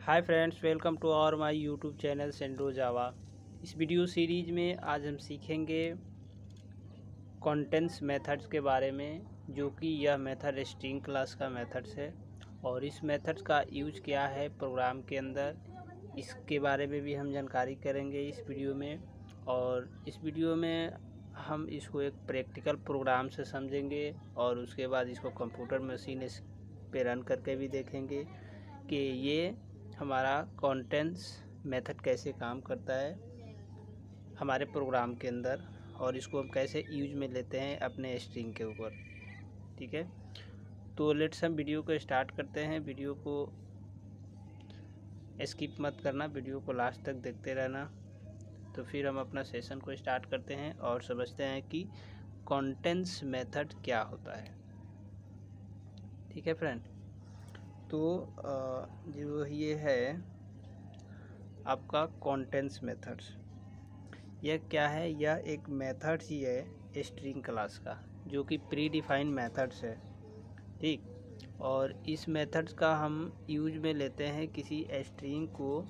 Hi friends, welcome to our my YouTube channel सेंड्रो जावा। इस वीडियो सीरीज में आज हम सीखेंगे कंटेंट्स मेथड्स के बारे में, जो कि यह मेथड स्ट्रिंग क्लास का मेथड्स है और इस मेथड्स का यूज क्या है प्रोग्राम के अंदर, इसके बारे में भी हम जानकारी करेंगे इस वीडियो में। और इस वीडियो में हम इसको एक प्रैक्टिकल प्रोग्राम से समझेंगे और उसके बाद इसको कंप्यूटर मशीन पे रन करके भी देखेंगे कि ये हमारा कंटेंट्स मेथड कैसे काम करता है हमारे प्रोग्राम के अंदर और इसको हम कैसे यूज में लेते हैं अपने स्ट्रिंग के ऊपर। ठीक है, तो लेट्स हम वीडियो को स्टार्ट करते हैं। वीडियो को स्किप मत करना, वीडियो को लास्ट तक देखते रहना। तो फिर हम अपना सेशन को स्टार्ट करते हैं और समझते हैं कि कंटेंट्स मेथड क्या होता है। ठीक है फ्रेंड, तो जो ये है आपका कंटेंट्स मेथड्स, यह क्या है? यह एक मेथड्स ही है स्ट्रिंग क्लास का, जो कि प्री डिफाइंड मेथड्स है। ठीक, और इस मेथड्स का हम यूज में लेते हैं किसी स्ट्रिंग को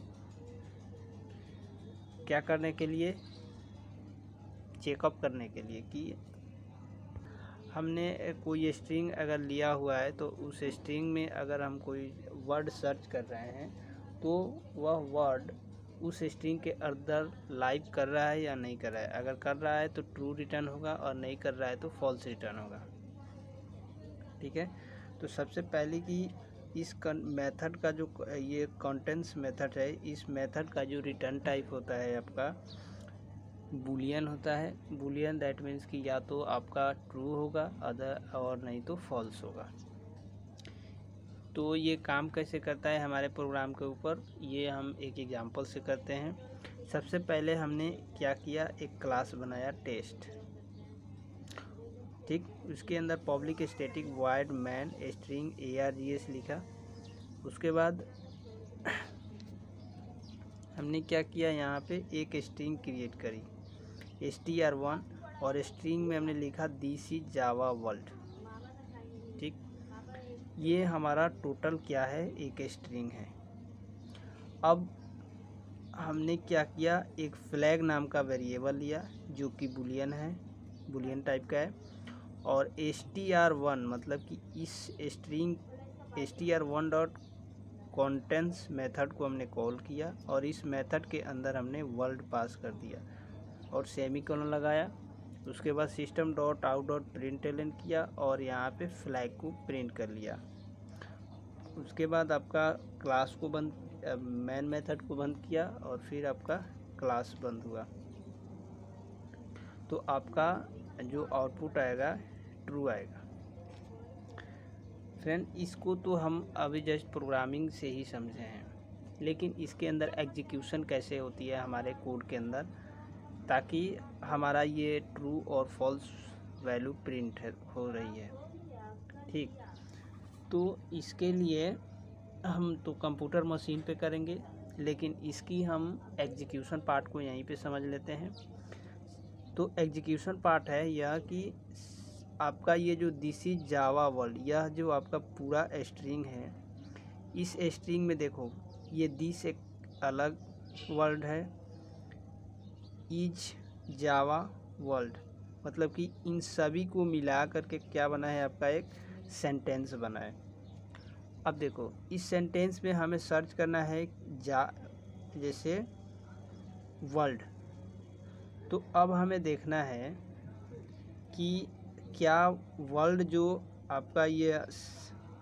क्या करने के लिए, चेकअप करने के लिए कि हमने कोई स्ट्रिंग अगर लिया हुआ है तो उस स्ट्रिंग में अगर हम कोई वर्ड सर्च कर रहे हैं तो वह वर्ड उस स्ट्रिंग के अंदर लाइव कर रहा है या नहीं कर रहा है। अगर कर रहा है तो ट्रू रिटर्न होगा और नहीं कर रहा है तो फॉल्स रिटर्न होगा। ठीक है, तो सबसे पहले कि इस मेथड का जो ये कंटेंट्स मेथड है, इस मेथड का जो रिटर्न टाइप होता है आपका बूलियन होता है। बूलियन दैट मीन्स कि या तो आपका ट्रू होगा अदर और नहीं तो फॉल्स होगा। तो ये काम कैसे करता है हमारे प्रोग्राम के ऊपर, ये हम एक एग्जांपल से करते हैं। सबसे पहले हमने क्या किया, एक क्लास बनाया टेस्ट। ठीक, उसके अंदर public static void main string args लिखा। उसके बाद हमने क्या किया, यहाँ पे एक स्ट्रिंग क्रिएट करी str1 और स्ट्रिंग में हमने लिखा दिस इज जावा वर्ल्ड। ठीक, ये हमारा टोटल क्या है, एक स्ट्रिंग है। अब हमने क्या किया, एक फ्लैग नाम का वेरिएबल लिया जो कि बूलियन है, बूलियन टाइप का है। और str1 मतलब कि इस string str1 dot contents method को हमने कॉल किया और इस मेथड के अंदर हमने वर्ल्ड पास कर दिया और सेमीकोलन लगाया। उसके बाद system dot out dot println किया और यहाँ पे फ्लैग को प्रिंट कर लिया। उसके बाद आपका क्लास को बंद, मेन मेथड को बंद किया और फिर आपका क्लास बंद हुआ। तो आपका जो आउटपुट आएगा ट्रू आएगा। फ्रेंड, इसको तो हम अभी जस्ट प्रोग्रामिंग से ही समझे हैं, लेकिन इसके अंदर एग्जीक्यूशन कैसे होती है हमारे कोड के अंदर, ताकि हमारा ये ट्रू और फॉल्स वैल्यू प्रिंट हो रही है। ठीक, तो इसके लिए हम तो कंप्यूटर मशीन पे करेंगे, लेकिन इसकी हम एग्जीक्यूशन पार्ट को यहीं पे समझ लेते हैं। तो एग्जीक्यूशन पार्ट है यह कि आपका ये जो दिस इज जावा वर्ल्ड, यह जो आपका पूरा स्ट्रिंग है, इस स्ट्रिंग में देखो ये दिस एक अलग वर्ड है, इज जावा वर्ल्ड मतलब कि इन सभी को मिला करके क्या बना है, आपका एक सेंटेंस बना है। अब देखो इस सेंटेंस में हमें सर्च करना है जैसे वर्ल्ड। तो अब हमें देखना है कि क्या वर्ल्ड जो आपका ये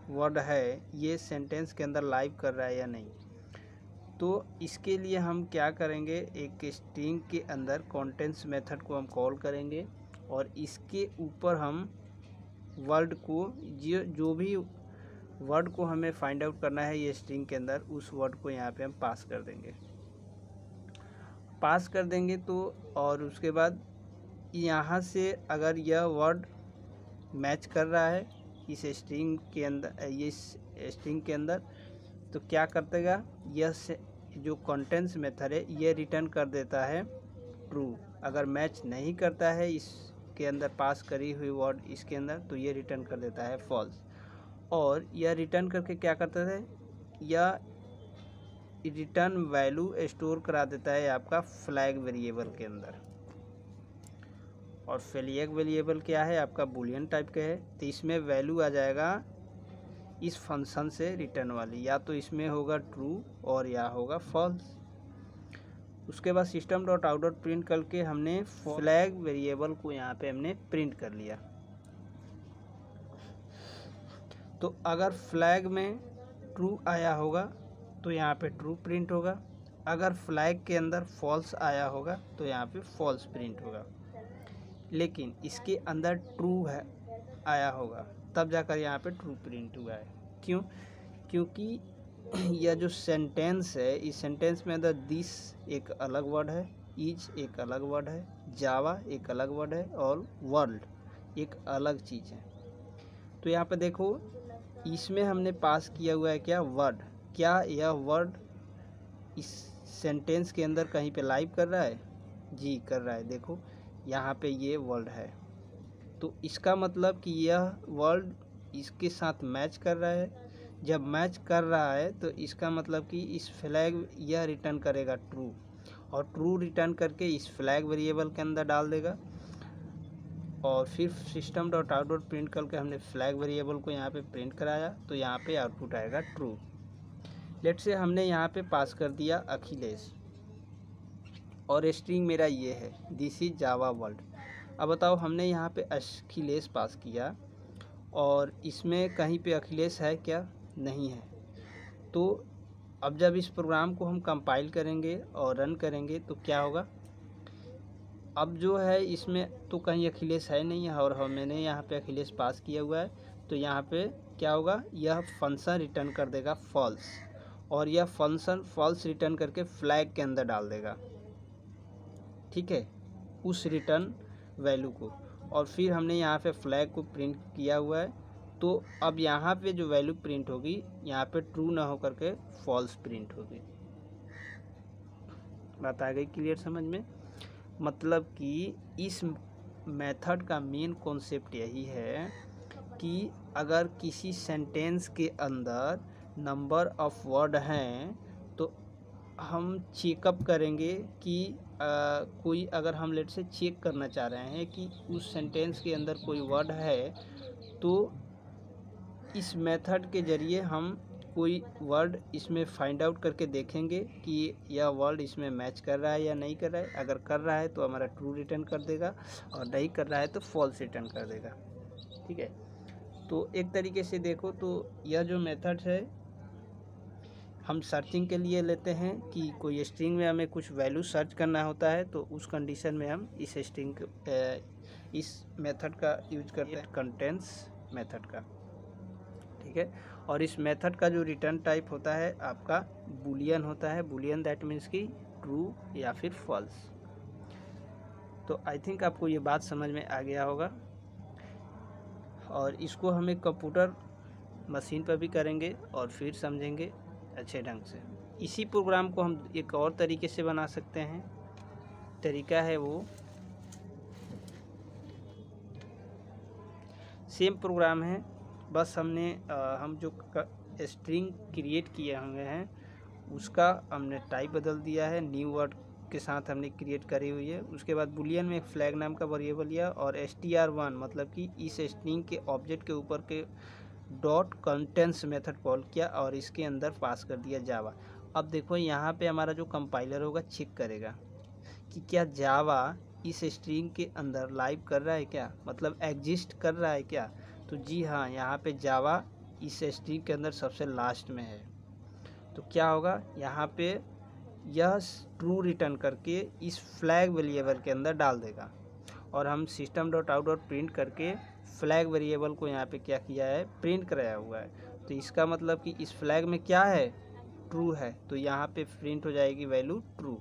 वर्ड है ये सेंटेंस के अंदर लाइव कर रहा है या नहीं। तो इसके लिए हम क्या करेंगे, एक स्ट्रिंग के अंदर कंटेंट्स मेथड को हम कॉल करेंगे और इसके ऊपर हम वर्ड को जो भी वर्ड को हमें फाइंड आउट करना है ये स्ट्रिंग के अंदर, उस वर्ड को यहाँ पे हम पास कर देंगे। तो और उसके बाद यहाँ से अगर यह वर्ड मैच कर रहा है इस स्ट्रिंग के अंदर, इस स्ट्रिंग के अंदर, तो क्या कर देगा, यह जो कंटेंट्स मेथड है ये रिटर्न कर देता है ट्रू। अगर मैच नहीं करता है इसके अंदर पास करी हुई वर्ड इसके अंदर, तो ये रिटर्न कर देता है फॉल्स। और यह रिटर्न करके क्या करता है, यह रिटर्न वैल्यू स्टोर करा देता है आपका फ्लैग वेरिएबल के अंदर। और फ्लैग वेरिएबल क्या है, आपका बूलियन टाइप का है, तो इसमें वैल्यू आ जाएगा इस फंक्शन से रिटर्न वाली, या तो इसमें होगा ट्रू और या होगा फॉल्स। उसके बाद system dot out dot print करके हमने फ्लैग वेरिएबल को यहाँ पे हमने प्रिंट कर लिया। तो अगर फ्लैग में ट्रू आया होगा तो यहाँ पे ट्रू प्रिंट होगा, अगर फ्लैग के अंदर फॉल्स आया होगा तो यहाँ पे फॉल्स प्रिंट होगा। लेकिन इसके अंदर ट्रू है आया होगा तब जाकर यहाँ पे ट्रू प्रिंट हुआ है। क्यों? क्योंकि यह जो सेंटेंस है, इस सेंटेंस में अंदर दिस एक अलग वर्ड है, इज एक अलग वर्ड है, जावा एक अलग वर्ड है और वर्ल्ड एक अलग चीज़ है। तो यहाँ पे देखो इसमें हमने पास किया हुआ है क्या, वर्ड। क्या यह वर्ड इस सेंटेंस के अंदर कहीं पे लाइव कर रहा है? जी कर रहा है। देखो यहाँ पे ये वर्ड है, तो इसका मतलब कि यह वर्ड इसके साथ मैच कर रहा है। जब मैच कर रहा है तो इसका मतलब कि इस फ्लैग यह रिटर्न करेगा ट्रू, और ट्रू रिटर्न करके इस फ्लैग वेरिएबल के अंदर डाल देगा। और फिर system dot out dot print करके हमने फ्लैग वेरिएबल को यहाँ पे प्रिंट कराया, तो यहाँ पे आउटपुट आएगा ट्रू। लेट से हमने यहाँ पे पास कर दिया अखिलेश और स्ट्रिंग मेरा ये है दिस इज जावा वर्ल्ड। अब बताओ हमने यहाँ पे अखिलेश पास किया और इसमें कहीं पे अखिलेश है क्या? नहीं है। तो अब जब इस प्रोग्राम को हम कंपाइल करेंगे और रन करेंगे तो क्या होगा, अब जो है इसमें तो कहीं अखिलेश है नहीं है और मैंने यहाँ पे अखिलेश पास किया हुआ है, तो यहाँ पे क्या होगा, यह फंक्शन रिटर्न कर देगा फॉल्स, और यह फंक्शन फॉल्स रिटर्न करके फ्लैग के अंदर डाल देगा, ठीक है, उस रिटर्न वैल्यू को। और फिर हमने यहाँ पे फ्लैग को प्रिंट किया हुआ है, तो अब यहाँ पे जो वैल्यू प्रिंट होगी यहाँ पे ट्रू ना हो करके फॉल्स प्रिंट होगी। बात आ गई क्लियर समझ में? मतलब कि इस मेथड का मेन कॉन्सेप्ट यही है कि अगर किसी सेंटेंस के अंदर नंबर ऑफ वर्ड हैं तो हम चेकअप करेंगे कि कोई अगर हम लेट से चेक करना चाह रहे हैं कि उस सेंटेंस के अंदर कोई वर्ड है, तो इस मेथड के ज़रिए हम कोई वर्ड इसमें फाइंड आउट करके देखेंगे कि यह वर्ड इसमें मैच कर रहा है या नहीं कर रहा है। अगर कर रहा है तो हमारा ट्रू रिटर्न कर देगा और नहीं कर रहा है तो फॉल्स रिटर्न कर देगा, ठीक है। तो एक तरीके से देखो तो यह जो मेथड है हम सर्चिंग के लिए लेते हैं कि कोई स्ट्रिंग में हमें कुछ वैल्यू सर्च करना होता है, तो उस कंडीशन में हम इस स्ट्रिंग इस मेथड का यूज करते हैं, कंटेंट्स मेथड का, ठीक है। और इस मेथड का जो रिटर्न टाइप होता है आपका बूलियन होता है। बूलियन दैट मीन्स कि ट्रू या फिर फॉल्स। तो आई थिंक आपको ये बात समझ में आ गया होगा, और इसको हमें कंप्यूटर मशीन पर भी करेंगे और फिर समझेंगे अच्छे ढंग से। इसी प्रोग्राम को हम एक और तरीके से बना सकते हैं। तरीका है वो सेम प्रोग्राम है, बस हमने हम जो स्ट्रिंग क्रिएट किए हुए हैं उसका हमने टाइप बदल दिया है, न्यू वर्ड के साथ हमने क्रिएट करी हुई है। उसके बाद बुलियन में एक फ्लैग नाम का वेरिएबल लिया और str1 मतलब कि इस स्ट्रिंग के ऑब्जेक्ट के ऊपर के डॉट कंटेंट्स मेथड कॉल किया और इसके अंदर पास कर दिया जावा। अब देखो यहाँ पे हमारा जो कंपाइलर होगा चेक करेगा कि क्या जावा इस स्ट्रिंग के अंदर लाइव कर रहा है क्या, मतलब एग्जिस्ट कर रहा है क्या। तो जी हाँ, यहाँ पे जावा इस स्ट्रिंग के अंदर सबसे लास्ट में है। तो क्या होगा, यहाँ पे यह ट्रू रिटर्न करके इस फ्लैग वेरिएबल के अंदर डाल देगा, और हम system dot out dot print करके फ्लैग वेरिएबल को यहाँ पे क्या किया है, प्रिंट कराया हुआ है। तो इसका मतलब कि इस फ्लैग में क्या है, ट्रू है, तो यहाँ पे प्रिंट हो जाएगी वैल्यू ट्रू।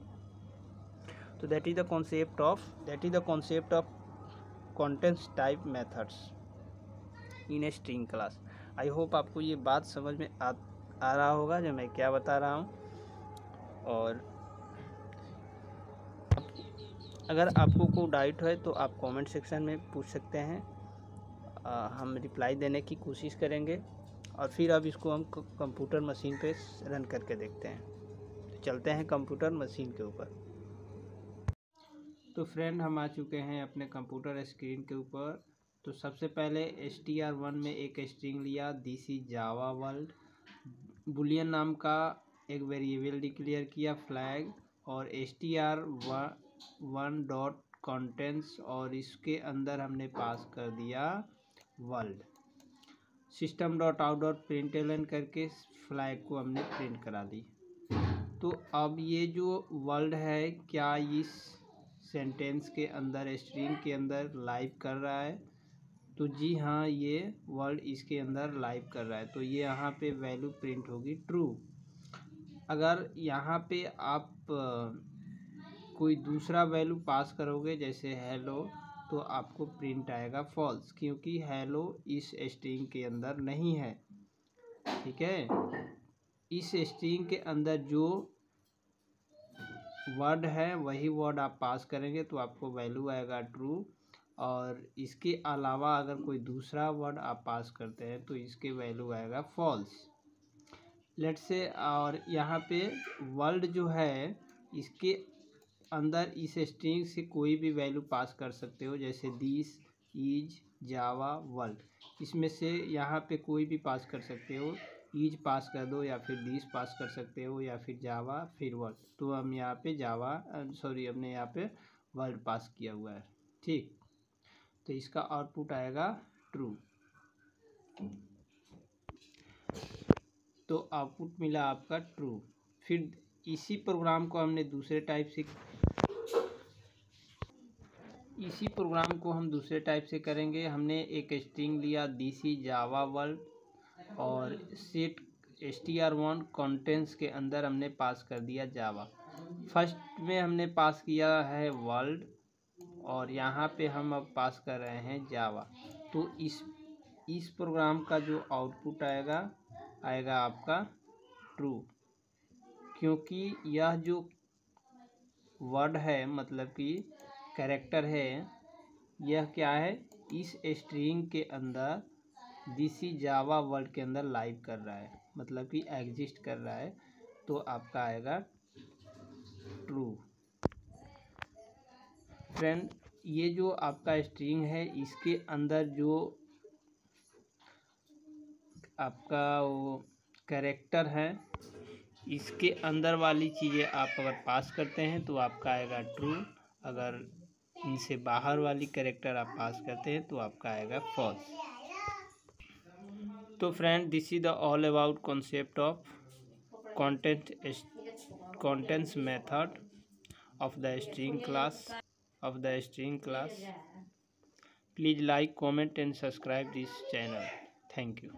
तो that is the concept of contents type methods in a string class. I hope आपको ये बात समझ में आ रहा होगा जो मैं क्या बता रहा हूँ। और अगर आपको कोई डाउट है तो आप कमेंट सेक्शन में पूछ सकते हैं, हम रिप्लाई देने की कोशिश करेंगे, और फिर अब इसको हम कंप्यूटर मशीन पे रन करके देखते हैं। चलते हैं कंप्यूटर मशीन के ऊपर। तो फ्रेंड हम आ चुके हैं अपने कंप्यूटर स्क्रीन के ऊपर। तो सबसे पहले str1 में एक स्ट्रिंग लिया, this is Java world. Boolean नाम का एक वेरिएबल डिक्लेयर किया फ्लैग, और str1 डॉट कंटेंट्स, और इसके अंदर हमने पास कर दिया world. System dot out dot println करके फ्लैग को हमने प्रिंट करा दी। तो अब ये जो वर्ल्ड है क्या इस सेंटेंस के अंदर, स्ट्रिंग के अंदर लाइव कर रहा है? तो जी हाँ, ये वर्ल्ड इसके अंदर लाइव कर रहा है। तो ये यहाँ पे वैल्यू प्रिंट होगी ट्रू। अगर यहाँ पे आप कोई दूसरा वैल्यू पास करोगे जैसे हेलो, तो आपको प्रिंट आएगा फॉल्स, क्योंकि हेलो इस स्ट्रिंग के अंदर नहीं है। ठीक है, इस स्ट्रिंग के अंदर जो वर्ड है वही वर्ड आप पास करेंगे तो आपको वैल्यू आएगा ट्रू, और इसके अलावा अगर कोई दूसरा वर्ड आप पास करते हैं तो इसके वैल्यू आएगा फॉल्स। लेट्स से, और यहाँ पे वर्ल्ड जो है इसके अंदर इस स्ट्रिंग से कोई भी वैल्यू पास कर सकते हो, जैसे दिस इज जावा वर्ल्ड, इसमें से यहाँ पे कोई भी पास कर सकते हो। इज पास कर दो, या फिर दिस पास कर सकते हो, या फिर जावा फिर वर्ल्ड। तो हम यहाँ पे हमने यहाँ पे वर्ल्ड पास किया हुआ है। ठीक, तो इसका आउटपुट आएगा ट्रू। तो आउटपुट मिला आपका ट्रू। फिर इसी प्रोग्राम को हम दूसरे टाइप से करेंगे। हमने एक स्ट्रिंग लिया, दिस इज जावा वर्ल्ड, और सेट str1 कंटेंट्स के अंदर हमने पास कर दिया जावा। फर्स्ट में हमने पास किया है वर्ल्ड, और यहाँ पे हम अब पास कर रहे हैं जावा। तो इस प्रोग्राम का जो आउटपुट आएगा आपका ट्रू, क्योंकि यह जो वर्ड है मतलब कि कैरेक्टर है, यह क्या है, इस स्ट्रिंग के अंदर दिस इज जावा वर्ल्ड के अंदर लाइव कर रहा है, मतलब कि एग्जिस्ट कर रहा है। तो आपका आएगा ट्रू। फ्रेंड, ये जो आपका स्ट्रिंग है इसके अंदर जो आपका वो कैरेक्टर है, इसके अंदर वाली चीज़ें आप अगर पास करते हैं तो आपका आएगा ट्रू। अगर इनसे बाहर वाली कैरेक्टर आप पास करते हैं तो आपका आएगा फॉल्स। तो friend, this is the all about concept of contents method of the string class. Please like, comment and subscribe this channel. Thank you.